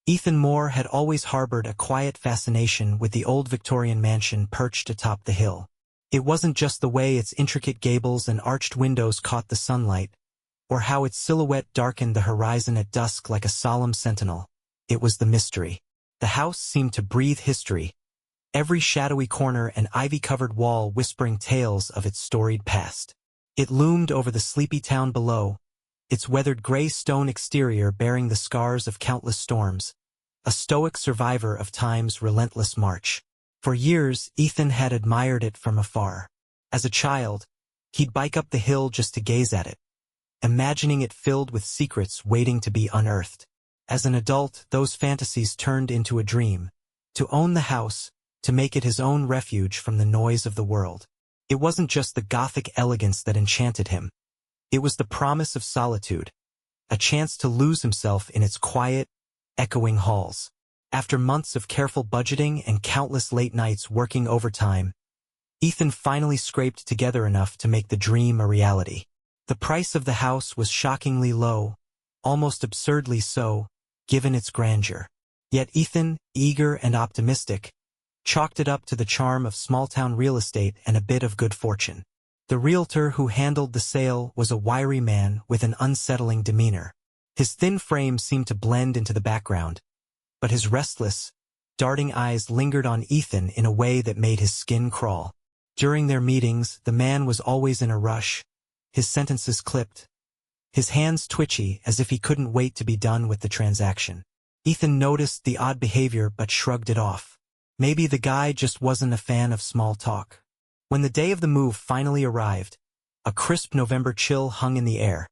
Ethan Moore had always harbored a quiet fascination with the old Victorian mansion perched atop the hill. It wasn't just the way its intricate gables and arched windows caught the sunlight, or how its silhouette darkened the horizon at dusk like a solemn sentinel. It was the mystery. The house seemed to breathe history, every shadowy corner and ivy-covered wall whispering tales of its storied past. It loomed over the sleepy town below, its weathered gray stone exterior bearing the scars of countless storms, a stoic survivor of time's relentless march. For years, Ethan had admired it from afar. As a child, he'd bike up the hill just to gaze at it, imagining it filled with secrets waiting to be unearthed. As an adult, those fantasies turned into a dream, to own the house, to make it his own refuge from the noise of the world. It wasn't just the Gothic elegance that enchanted him. It was the promise of solitude, a chance to lose himself in its quiet, echoing halls. After months of careful budgeting and countless late nights working overtime, Ethan finally scraped together enough to make the dream a reality. The price of the house was shockingly low, almost absurdly so, given its grandeur. Yet Ethan, eager and optimistic, chalked it up to the charm of small-town real estate and a bit of good fortune. The realtor who handled the sale was a wiry man with an unsettling demeanor. His thin frame seemed to blend into the background, but his restless, darting eyes lingered on Ethan in a way that made his skin crawl. During their meetings, the man was always in a rush, his sentences clipped, his hands twitchy as if he couldn't wait to be done with the transaction. Ethan noticed the odd behavior but shrugged it off. Maybe the guy just wasn't a fan of small talk. When the day of the move finally arrived, a crisp November chill hung in the air,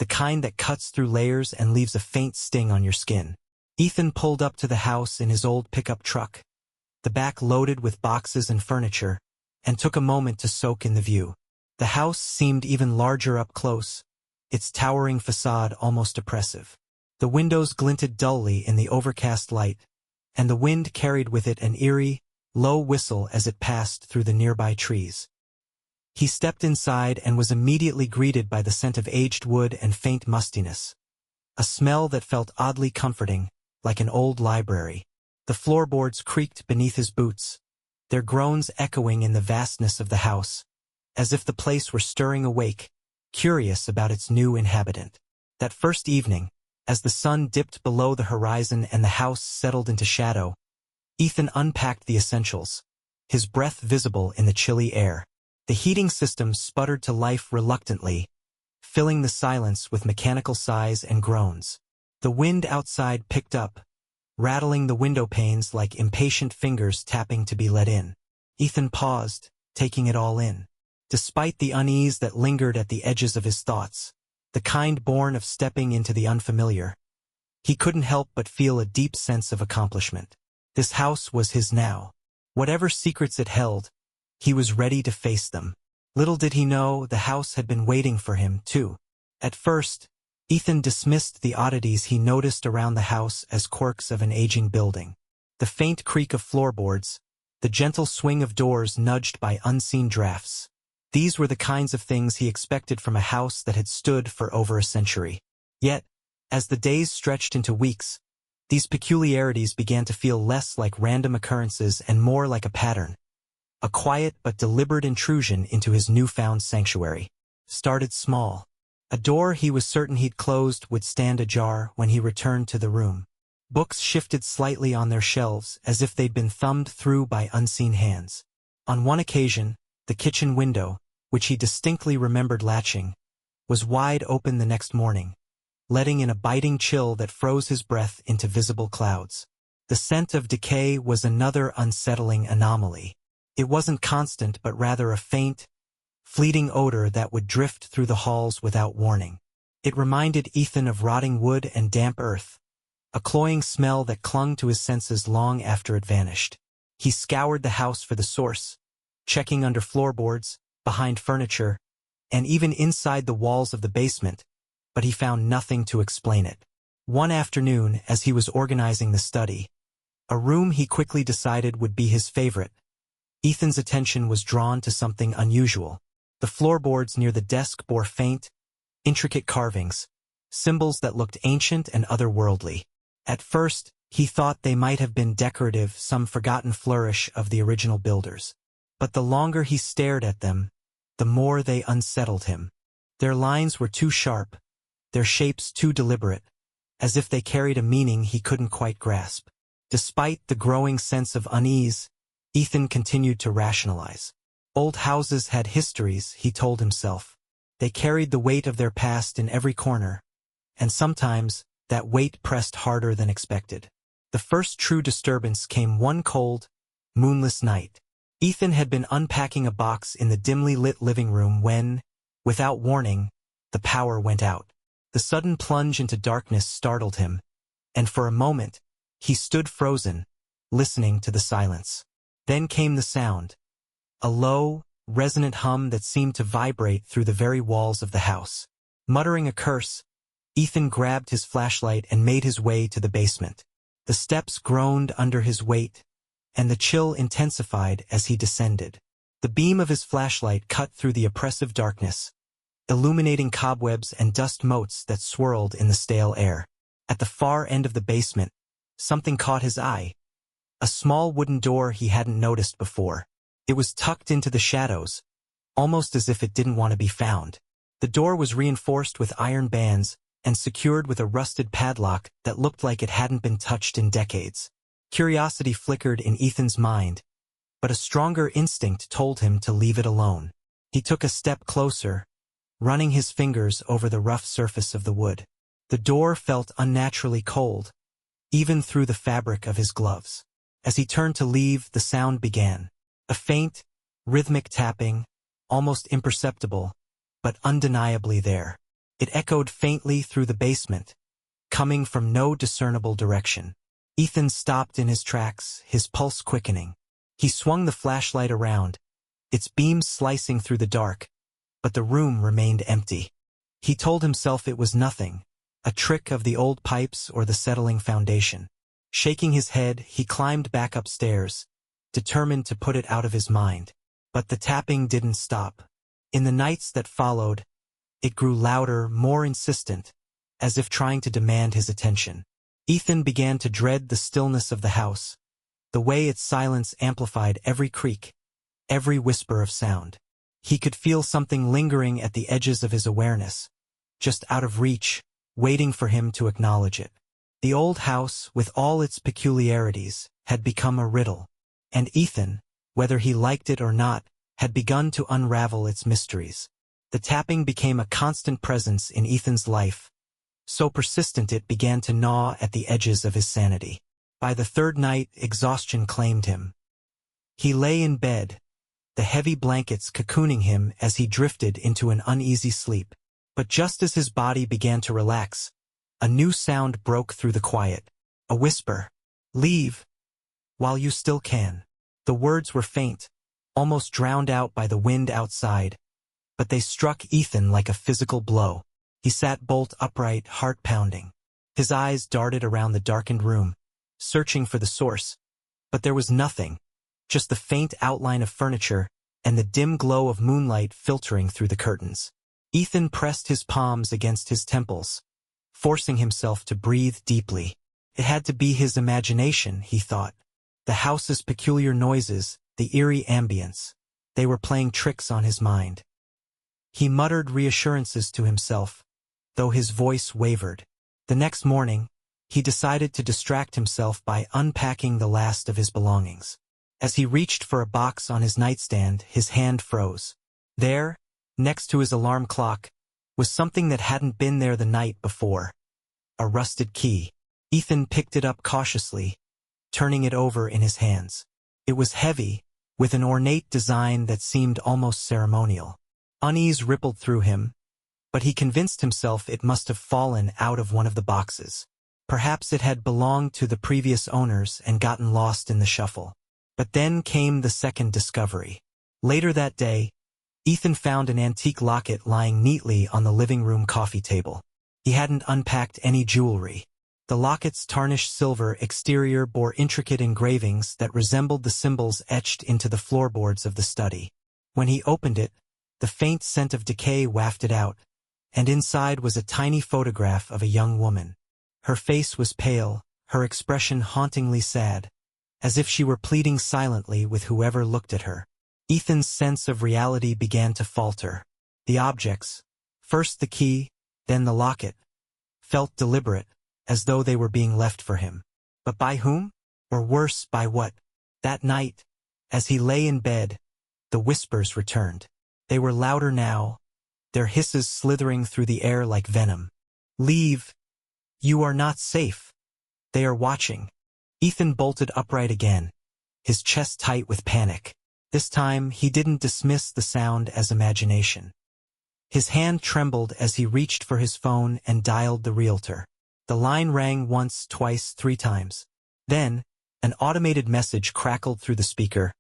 the kind that cuts through layers and leaves a faint sting on your skin. Ethan pulled up to the house in his old pickup truck, the back loaded with boxes and furniture, and took a moment to soak in the view. The house seemed even larger up close, its towering facade almost oppressive. The windows glinted dully in the overcast light, and the wind carried with it an eerie, low whistle as it passed through the nearby trees. He stepped inside and was immediately greeted by the scent of aged wood and faint mustiness, a smell that felt oddly comforting, like an old library. The floorboards creaked beneath his boots, their groans echoing in the vastness of the house, as if the place were stirring awake, curious about its new inhabitant. That first evening, as the sun dipped below the horizon and the house settled into shadow, Ethan unpacked the essentials, his breath visible in the chilly air. The heating system sputtered to life reluctantly, filling the silence with mechanical sighs and groans. The wind outside picked up, rattling the window panes like impatient fingers tapping to be let in. Ethan paused, taking it all in. Despite the unease that lingered at the edges of his thoughts, the kind born of stepping into the unfamiliar, he couldn't help but feel a deep sense of accomplishment. This house was his now. Whatever secrets it held, he was ready to face them. Little did he know the house had been waiting for him, too. At first, Ethan dismissed the oddities he noticed around the house as quirks of an aging building. The faint creak of floorboards, the gentle swing of doors nudged by unseen drafts. These were the kinds of things he expected from a house that had stood for over a century. Yet, as the days stretched into weeks, these peculiarities began to feel less like random occurrences and more like a pattern. A quiet but deliberate intrusion into his newfound sanctuary. Started small. A door he was certain he'd closed would stand ajar when he returned to the room. Books shifted slightly on their shelves as if they'd been thumbed through by unseen hands. On one occasion, the kitchen window, which he distinctly remembered latching, was wide open the next morning, letting in a biting chill that froze his breath into visible clouds. The scent of decay was another unsettling anomaly. It wasn't constant but rather a faint, fleeting odor that would drift through the halls without warning. It reminded Ethan of rotting wood and damp earth, a cloying smell that clung to his senses long after it vanished. He scoured the house for the source, checking under floorboards, behind furniture, and even inside the walls of the basement, but he found nothing to explain it. One afternoon, as he was organizing the study, a room he quickly decided would be his favorite, Ethan's attention was drawn to something unusual. The floorboards near the desk bore faint, intricate carvings, symbols that looked ancient and otherworldly. At first, He thought they might have been decorative, some forgotten flourish of the original builders. But the longer he stared at them, the more they unsettled him. Their lines were too sharp, their shapes too deliberate, as if they carried a meaning he couldn't quite grasp. Despite the growing sense of unease, Ethan continued to rationalize. Old houses had histories, he told himself. They carried the weight of their past in every corner, and sometimes that weight pressed harder than expected. The first true disturbance came one cold, moonless night. Ethan had been unpacking a box in the dimly lit living room when, without warning, the power went out. The sudden plunge into darkness startled him, and for a moment, he stood frozen, listening to the silence. Then came the sound, a low, resonant hum that seemed to vibrate through the very walls of the house. Muttering a curse, Ethan grabbed his flashlight and made his way to the basement. The steps groaned under his weight, and the chill intensified as he descended. The beam of his flashlight cut through the oppressive darkness, illuminating cobwebs and dust motes that swirled in the stale air. At the far end of the basement, something caught his eye. A small wooden door he hadn't noticed before. It was tucked into the shadows, almost as if it didn't want to be found. The door was reinforced with iron bands and secured with a rusted padlock that looked like it hadn't been touched in decades. Curiosity flickered in Ethan's mind, but a stronger instinct told him to leave it alone. He took a step closer, running his fingers over the rough surface of the wood. The door felt unnaturally cold, even through the fabric of his gloves. As he turned to leave, the sound began. A faint, rhythmic tapping, almost imperceptible, but undeniably there. It echoed faintly through the basement, coming from no discernible direction. Ethan stopped in his tracks, his pulse quickening. He swung the flashlight around, its beams slicing through the dark, but the room remained empty. He told himself it was nothing, a trick of the old pipes or the settling foundation. Shaking his head, he climbed back upstairs, determined to put it out of his mind. But the tapping didn't stop. In the nights that followed, it grew louder, more insistent, as if trying to demand his attention. Ethan began to dread the stillness of the house, the way its silence amplified every creak, every whisper of sound. He could feel something lingering at the edges of his awareness, just out of reach, waiting for him to acknowledge it. The old house, with all its peculiarities, had become a riddle, and Ethan, whether he liked it or not, had begun to unravel its mysteries. The tapping became a constant presence in Ethan's life, so persistent it began to gnaw at the edges of his sanity. By the third night, exhaustion claimed him. He lay in bed, the heavy blankets cocooning him as he drifted into an uneasy sleep. But just as his body began to relax, a new sound broke through the quiet. A whisper. "Leave, while you still can." The words were faint, almost drowned out by the wind outside, but they struck Ethan like a physical blow. He sat bolt upright, heart pounding. His eyes darted around the darkened room, searching for the source, but there was nothing, just the faint outline of furniture and the dim glow of moonlight filtering through the curtains. Ethan pressed his palms against his temples, forcing himself to breathe deeply. It had to be his imagination, he thought. The house's peculiar noises, the eerie ambience, they were playing tricks on his mind. He muttered reassurances to himself, though his voice wavered. The next morning, he decided to distract himself by unpacking the last of his belongings. As he reached for a box on his nightstand, his hand froze. There, next to his alarm clock, was something that hadn't been there the night before. A rusted key. Ethan picked it up cautiously, turning it over in his hands. It was heavy, with an ornate design that seemed almost ceremonial. Unease rippled through him, but he convinced himself it must have fallen out of one of the boxes. Perhaps it had belonged to the previous owners and gotten lost in the shuffle. But then came the second discovery. Later that day, Ethan found an antique locket lying neatly on the living room coffee table. He hadn't unpacked any jewelry. The locket's tarnished silver exterior bore intricate engravings that resembled the symbols etched into the floorboards of the study. When he opened it, the faint scent of decay wafted out, and inside was a tiny photograph of a young woman. Her face was pale, her expression hauntingly sad, as if she were pleading silently with whoever looked at her. Ethan's sense of reality began to falter. The objects, first the key, then the locket, felt deliberate, as though they were being left for him. But by whom? Or worse, by what? That night, as he lay in bed, the whispers returned. They were louder now, their hisses slithering through the air like venom. Leave. You are not safe. They are watching. Ethan bolted upright again, his chest tight with panic. This time, he didn't dismiss the sound as imagination. His hand trembled as he reached for his phone and dialed the realtor. The line rang once, twice, 3 times. Then, an automated message crackled through the speaker.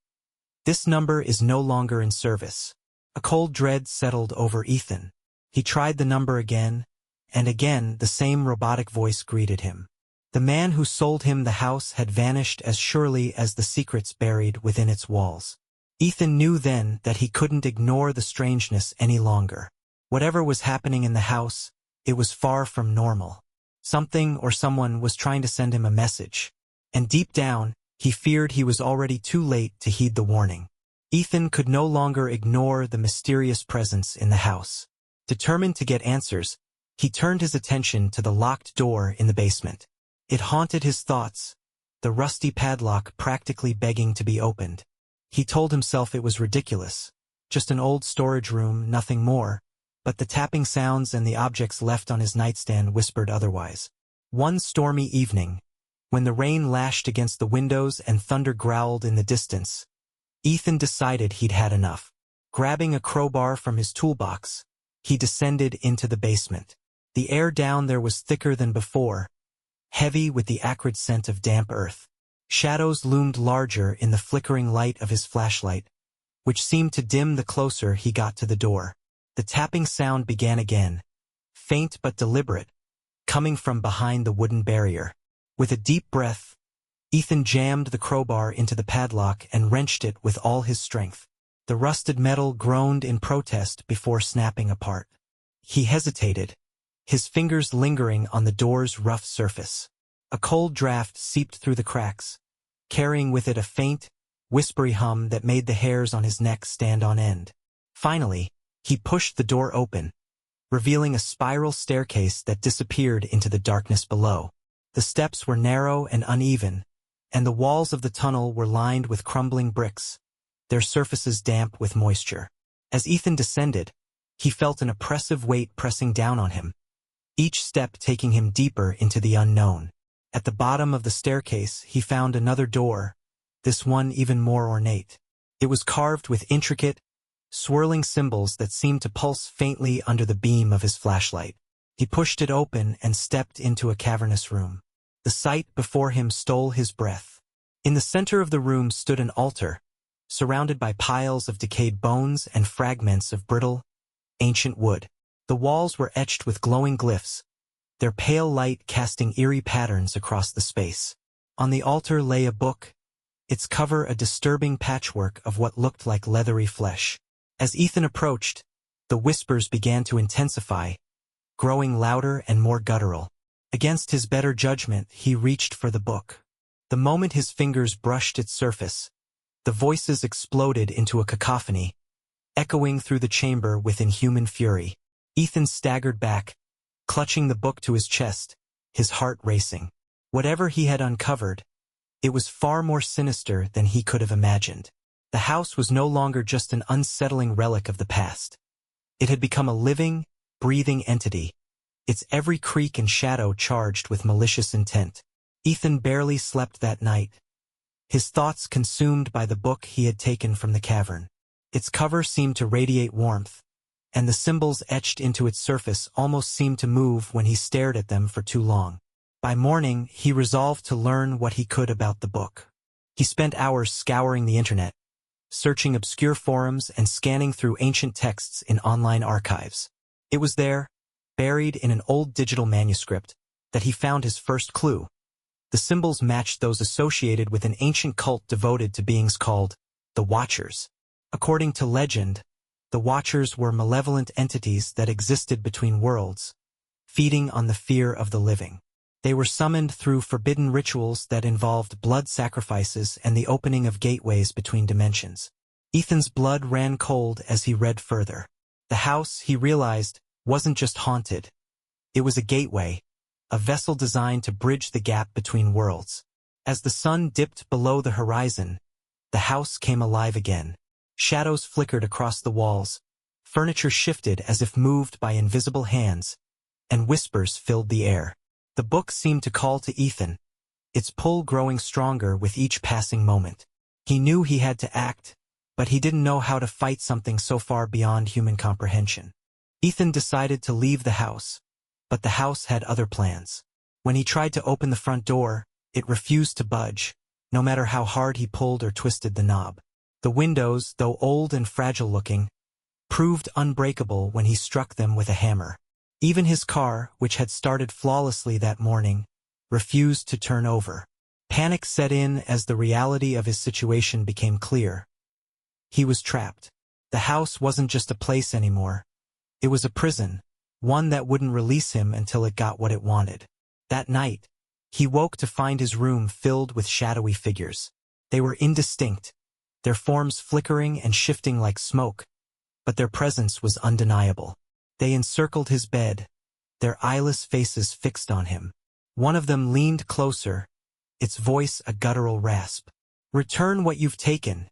This number is no longer in service. A cold dread settled over Ethan. He tried the number again, and again the same robotic voice greeted him. The man who sold him the house had vanished as surely as the secrets buried within its walls. Ethan knew then that he couldn't ignore the strangeness any longer. Whatever was happening in the house, it was far from normal. Something or someone was trying to send him a message. And deep down, he feared he was already too late to heed the warning. Ethan could no longer ignore the mysterious presence in the house. Determined to get answers, he turned his attention to the locked door in the basement. It haunted his thoughts, the rusty padlock practically begging to be opened. He told himself it was ridiculous, just an old storage room, nothing more, but the tapping sounds and the objects left on his nightstand whispered otherwise. One stormy evening, when the rain lashed against the windows and thunder growled in the distance, Ethan decided he'd had enough. Grabbing a crowbar from his toolbox, he descended into the basement. The air down there was thicker than before, heavy with the acrid scent of damp earth. Shadows loomed larger in the flickering light of his flashlight, which seemed to dim the closer he got to the door. The tapping sound began again, faint but deliberate, coming from behind the wooden barrier. With a deep breath, Ethan jammed the crowbar into the padlock and wrenched it with all his strength. The rusted metal groaned in protest before snapping apart. He hesitated, his fingers lingering on the door's rough surface. A cold draft seeped through the cracks, carrying with it a faint, whispery hum that made the hairs on his neck stand on end. Finally, he pushed the door open, revealing a spiral staircase that disappeared into the darkness below. The steps were narrow and uneven, and the walls of the tunnel were lined with crumbling bricks, their surfaces damp with moisture. As Ethan descended, he felt an oppressive weight pressing down on him, each step taking him deeper into the unknown. At the bottom of the staircase, he found another door, this one even more ornate. It was carved with intricate, swirling symbols that seemed to pulse faintly under the beam of his flashlight. He pushed it open and stepped into a cavernous room. The sight before him stole his breath. In the center of the room stood an altar, surrounded by piles of decayed bones and fragments of brittle, ancient wood. The walls were etched with glowing glyphs, their pale light casting eerie patterns across the space. On the altar lay a book, its cover a disturbing patchwork of what looked like leathery flesh. As Ethan approached, the whispers began to intensify, growing louder and more guttural. Against his better judgment, he reached for the book. The moment his fingers brushed its surface, the voices exploded into a cacophony, echoing through the chamber with inhuman fury. Ethan staggered back, clutching the book to his chest, his heart racing. Whatever he had uncovered, it was far more sinister than he could have imagined. The house was no longer just an unsettling relic of the past. It had become a living, breathing entity, its every creak and shadow charged with malicious intent. Ethan barely slept that night, his thoughts consumed by the book he had taken from the cavern. Its cover seemed to radiate warmth, and the symbols etched into its surface almost seemed to move when he stared at them for too long. By morning, he resolved to learn what he could about the book. He spent hours scouring the internet, searching obscure forums and scanning through ancient texts in online archives. It was there, buried in an old digital manuscript, that he found his first clue. The symbols matched those associated with an ancient cult devoted to beings called the Watchers. According to legend, the Watchers were malevolent entities that existed between worlds, feeding on the fear of the living. They were summoned through forbidden rituals that involved blood sacrifices and the opening of gateways between dimensions. Ethan's blood ran cold as he read further. The house, he realized, wasn't just haunted. It was a gateway, a vessel designed to bridge the gap between worlds. As the sun dipped below the horizon, the house came alive again. Shadows flickered across the walls, furniture shifted as if moved by invisible hands, and whispers filled the air. The book seemed to call to Ethan, its pull growing stronger with each passing moment. He knew he had to act, but he didn't know how to fight something so far beyond human comprehension. Ethan decided to leave the house, but the house had other plans. When he tried to open the front door, it refused to budge, no matter how hard he pulled or twisted the knob. The windows, though old and fragile-looking, proved unbreakable when he struck them with a hammer. Even his car, which had started flawlessly that morning, refused to turn over. Panic set in as the reality of his situation became clear. He was trapped. The house wasn't just a place anymore. It was a prison, one that wouldn't release him until it got what it wanted. That night, he woke to find his room filled with shadowy figures. They were indistinct, their forms flickering and shifting like smoke, but their presence was undeniable. They encircled his bed, their eyeless faces fixed on him. One of them leaned closer, its voice a guttural rasp. "Return what you've taken,"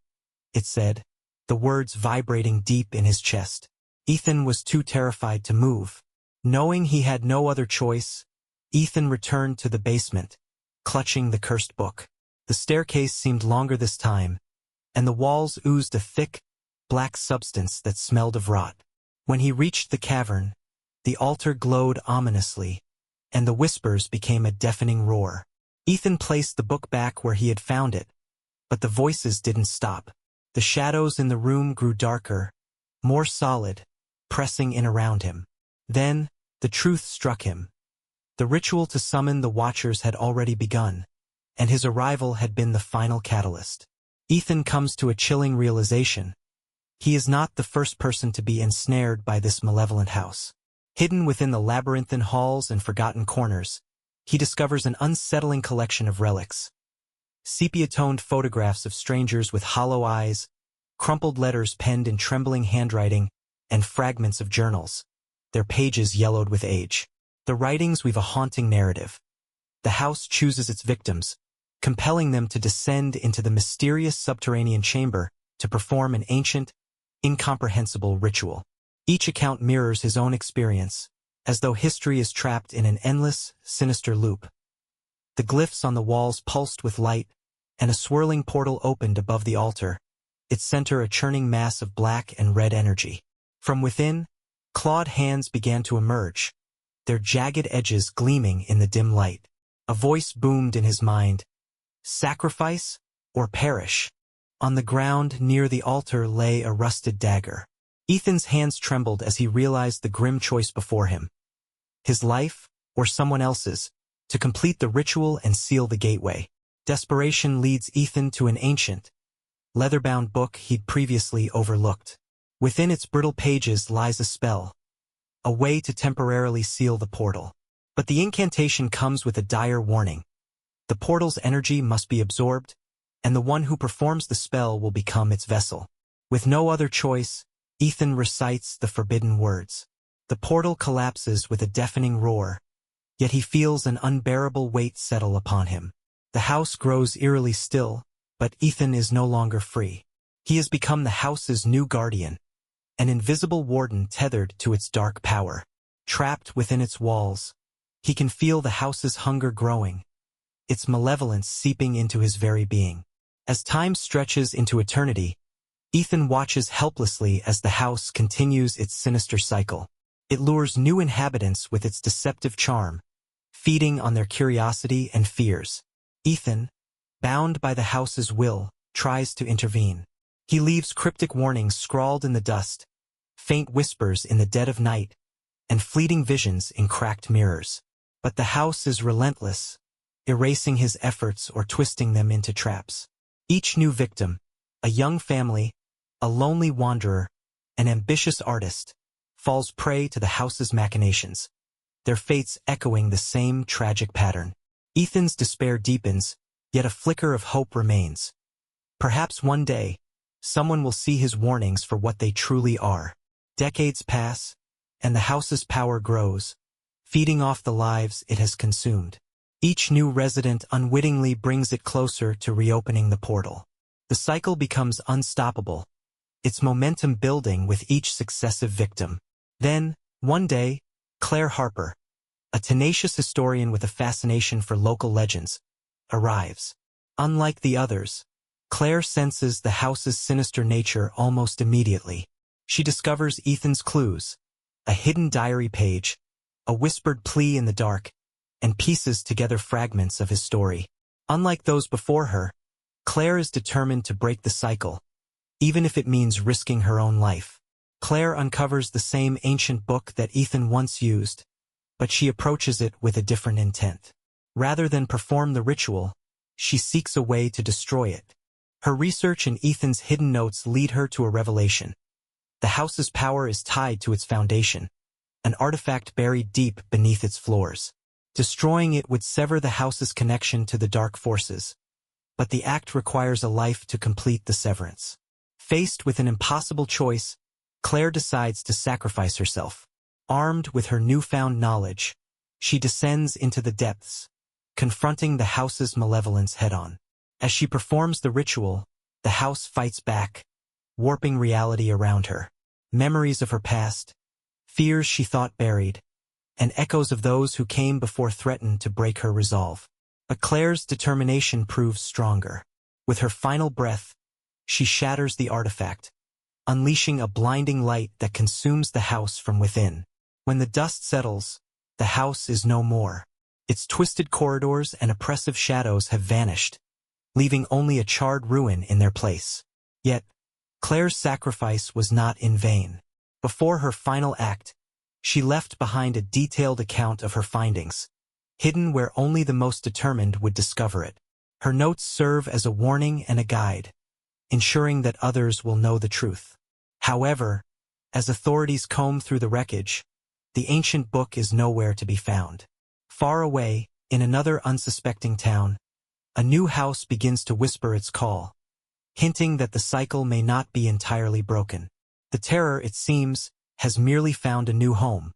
it said, the words vibrating deep in his chest. Ethan was too terrified to move. Knowing he had no other choice, Ethan returned to the basement, clutching the cursed book. The staircase seemed longer this time, and the walls oozed a thick, black substance that smelled of rot. When he reached the cavern, the altar glowed ominously, and the whispers became a deafening roar. Ethan placed the book back where he had found it, but the voices didn't stop. The shadows in the room grew darker, more solid, pressing in around him. Then, the truth struck him. The ritual to summon the Watchers had already begun, and his arrival had been the final catalyst. Ethan comes to a chilling realization. He is not the first person to be ensnared by this malevolent house. Hidden within the labyrinthine halls and forgotten corners, he discovers an unsettling collection of relics. Sepia-toned photographs of strangers with hollow eyes, crumpled letters penned in trembling handwriting, and fragments of journals, their pages yellowed with age. The writings weave a haunting narrative. The house chooses its victims, compelling them to descend into the mysterious subterranean chamber to perform an ancient, incomprehensible ritual. Each account mirrors his own experience, as though history is trapped in an endless, sinister loop. The glyphs on the walls pulsed with light, and a swirling portal opened above the altar, its center a churning mass of black and red energy. From within, clawed hands began to emerge, their jagged edges gleaming in the dim light. A voice boomed in his mind, "Sacrifice or perish." On the ground near the altar lay a rusted dagger. Ethan's hands trembled as he realized the grim choice before him. His life, or someone else's, to complete the ritual and seal the gateway. Desperation leads Ethan to an ancient, leather-bound book he'd previously overlooked. Within its brittle pages lies a spell, a way to temporarily seal the portal. But the incantation comes with a dire warning. The portal's energy must be absorbed, and the one who performs the spell will become its vessel. With no other choice, Ethan recites the forbidden words. The portal collapses with a deafening roar, yet he feels an unbearable weight settle upon him. The house grows eerily still, but Ethan is no longer free. He has become the house's new guardian, an invisible warden tethered to its dark power. Trapped within its walls, he can feel the house's hunger growing, its malevolence seeping into his very being. As time stretches into eternity, Ethan watches helplessly as the house continues its sinister cycle. It lures new inhabitants with its deceptive charm, feeding on their curiosity and fears. Ethan, bound by the house's will, tries to intervene. He leaves cryptic warnings scrawled in the dust, faint whispers in the dead of night, and fleeting visions in cracked mirrors. But the house is relentless, erasing his efforts or twisting them into traps. Each new victim, a young family, a lonely wanderer, an ambitious artist, falls prey to the house's machinations. their fates echoing the same tragic pattern. Ethan's despair deepens, yet a flicker of hope remains. Perhaps one day, someone will see his warnings for what they truly are. Decades pass, and the house's power grows, feeding off the lives it has consumed. Each new resident unwittingly brings it closer to reopening the portal. The cycle becomes unstoppable, its momentum building with each successive victim. Then, one day, Claire Harper, a tenacious historian with a fascination for local legends, arrives. Unlike the others, Claire senses the house's sinister nature almost immediately. She discovers Ethan's clues, a hidden diary page, a whispered plea in the dark, and pieces together fragments of his story. Unlike those before her, Claire is determined to break the cycle, even if it means risking her own life. Claire uncovers the same ancient book that Ethan once used, but she approaches it with a different intent. Rather than perform the ritual, she seeks a way to destroy it. Her research in Ethan's hidden notes lead her to a revelation. The house's power is tied to its foundation, an artifact buried deep beneath its floors. Destroying it would sever the house's connection to the dark forces, but the act requires a life to complete the severance. Faced with an impossible choice, Claire decides to sacrifice herself. Armed with her newfound knowledge, she descends into the depths, confronting the house's malevolence head-on. As she performs the ritual, the house fights back, warping reality around her. Memories of her past, fears she thought buried, and echoes of those who came before threatened to break her resolve. But Claire's determination proves stronger. With her final breath, she shatters the artifact, unleashing a blinding light that consumes the house from within. When the dust settles, the house is no more. Its twisted corridors and oppressive shadows have vanished, leaving only a charred ruin in their place. Yet, Claire's sacrifice was not in vain. Before her final act, she left behind a detailed account of her findings, hidden where only the most determined would discover it. Her notes serve as a warning and a guide, ensuring that others will know the truth. However, as authorities comb through the wreckage, the ancient book is nowhere to be found. Far away, in another unsuspecting town, a new house begins to whisper its call, hinting that the cycle may not be entirely broken. The terror, it seems, has merely found a new home,